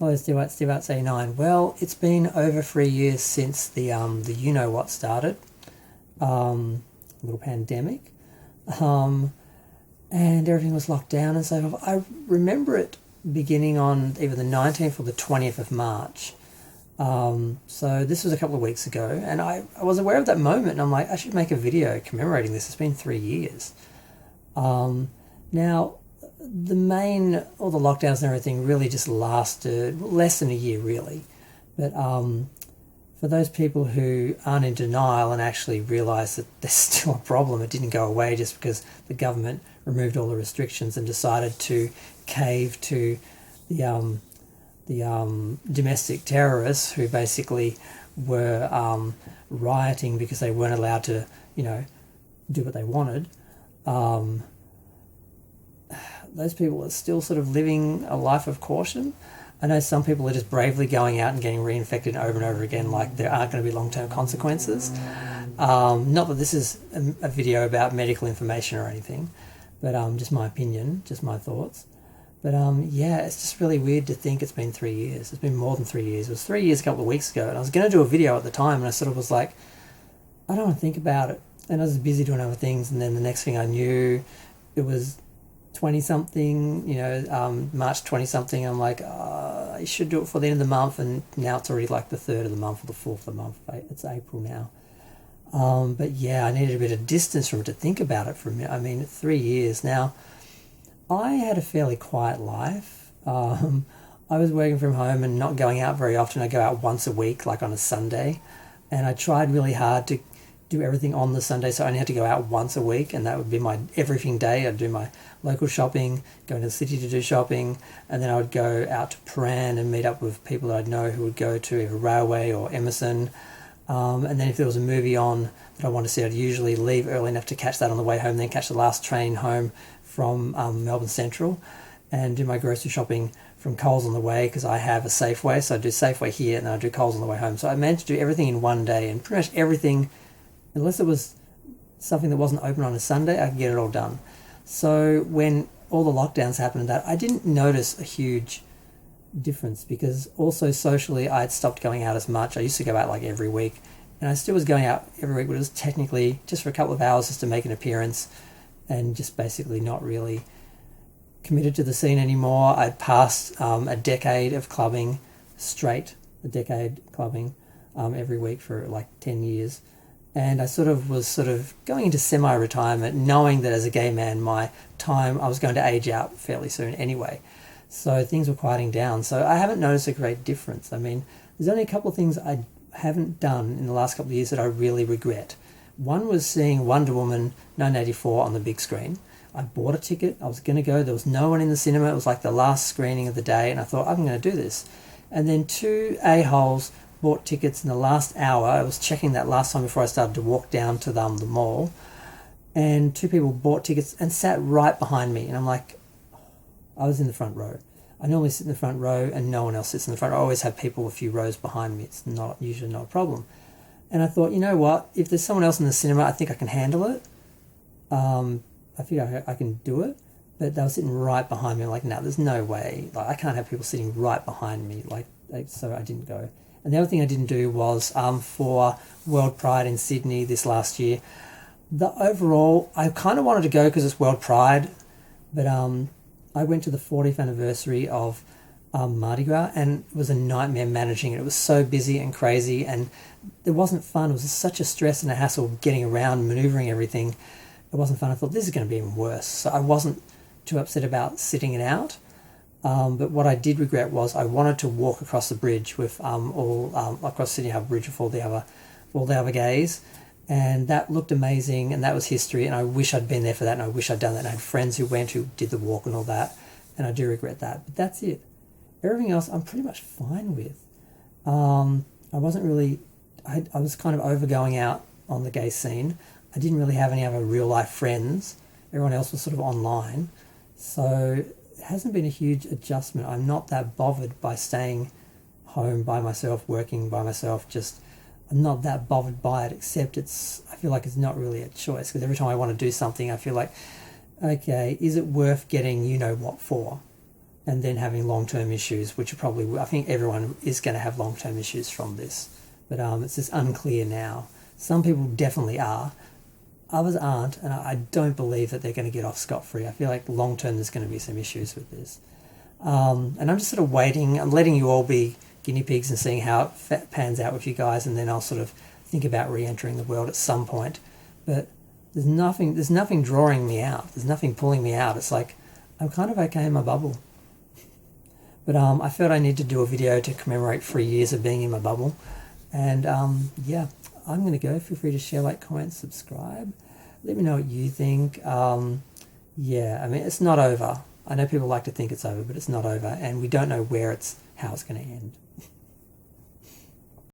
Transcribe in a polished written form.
Oh, Steve Arts 89. Well, it's been over 3 years since the you know what started, little pandemic, um, and everything was locked down and so forth. I remember it beginning on either the 19th or the 20th of March. So this was a couple of weeks ago, and I was aware of that moment, and I'm like, I should make a video commemorating this. It's been 3 years. Um, Now, all the lockdowns and everything really just lasted less than a year, really. But for those people who aren't in denial and actually realise that there's still a problem, it didn't go away just because the government removed all the restrictions and decided to cave to the domestic terrorists who basically were rioting because they weren't allowed to, you know, do what they wanted. Um, those people are still sort of living a life of caution. I know some people are just bravely going out and getting reinfected over and over again, like there aren't going to be long-term consequences. Not that this is a video about medical information or anything, but just my opinion, just my thoughts. But yeah, it's just really weird to think it's been 3 years. It's been more than 3 years. It was 3 years a couple of weeks ago, and I was going to do a video at the time, and I sort of was like, I don't want to think about it. And I was busy doing other things, and then the next thing I knew, it was 20 something, March 20 something. I'm like, I should do it for the end of the month, and now it's already like the third of the month or the fourth of the month. It's April now. But yeah, I needed a bit of distance from it to think about it for a minute. I mean, 3 years now. I had a fairly quiet life. I was working from home and not going out very often. I go out once a week, like on a Sunday, and I tried really hard to do everything on the Sunday, so I only had to go out once a week, and that would be my everything day. I'd do my local shopping, go into the city to do shopping, and then I would go out to Paran and meet up with people that I'd know who would go to either Railway or Emerson. And then if there was a movie on that I wanted to see, I'd usually leave early enough to catch that on the way home, then catch the last train home from Melbourne Central, and do my grocery shopping from Coles on the way, because I have a Safeway, so I do Safeway here and then I do Coles on the way home. So I managed to do everything in one day, and pretty much everything, unless it was something that wasn't open on a Sunday, I could get it all done. So when all the lockdowns happened and that, I didn't notice a huge difference, because also socially I had stopped going out as much. I used to go out like every week, and I still was going out every week, but it was technically just for a couple of hours just to make an appearance, and just basically not really committed to the scene anymore. I'd passed a decade of clubbing, a decade clubbing every week for like 10 years. And I was going into semi-retirement, knowing that as a gay man, I was going to age out fairly soon anyway. So things were quieting down. So I haven't noticed a great difference. I mean, there's only a couple of things I haven't done in the last couple of years that I really regret. One was seeing Wonder Woman 1984 on the big screen. I bought a ticket. I was going to go. There was no one in the cinema. It was like the last screening of the day, and I thought, I'm going to do this. And then two a-holes bought tickets in the last hour. I was checking that last time before I started to walk down to the mall. And two people bought tickets and sat right behind me. And I'm like, I was in the front row. I normally sit in the front row and no one else sits in the front row. I always have people a few rows behind me. It's usually not a problem. And I thought, you know what? If there's someone else in the cinema, I think I can handle it. I think I can do it. But they were sitting right behind me. I'm like, no, there's no way. Like, I can't have people sitting right behind me. So I didn't go. And the other thing I didn't do was for World Pride in Sydney this last year. Overall, I kind of wanted to go because it's World Pride, but I went to the 40th anniversary of Mardi Gras, and it was a nightmare managing it. It was so busy and crazy, and it wasn't fun. It was such a stress and a hassle getting around, manoeuvring everything. It wasn't fun. I thought, this is going to be even worse. So I wasn't too upset about sitting it out. But what I did regret was I wanted to walk across the bridge with across Sydney Harbour Bridge with all the other gays, and that looked amazing, and that was history, and I wish I'd been there for that, and I wish I'd done that, and I had friends who did the walk and all that, and I do regret that. But that's it. Everything else I'm pretty much fine with. I wasn't really, I was kind of over going out on the gay scene. I didn't really have any other real life friends. Everyone else was sort of online. So it hasn't been a huge adjustment. I'm not that bothered by staying home by myself, working by myself. I'm not that bothered by it, except I feel like it's not really a choice, because every time I want to do something, I feel like, okay, is it worth getting you know what for? and then having long-term issues, which are probably, I think everyone is going to have long-term issues from this, but it's just unclear now. Some people definitely are, others aren't, and I don't believe that they're going to get off scot-free. I feel like long-term there's going to be some issues with this. And I'm just sort of waiting, I'm letting you all be guinea pigs and seeing how it pans out with you guys, and then I'll sort of think about re-entering the world at some point. But there's nothing drawing me out. There's nothing pulling me out. It's like I'm kind of okay in my bubble. But I felt I need to do a video to commemorate 3 years of being in my bubble. And yeah, I'm going to go. Feel free to share, like, comment, subscribe. Let me know what you think. Yeah, I mean, it's not over. I know people like to think it's over, but it's not over. And we don't know how it's going to end.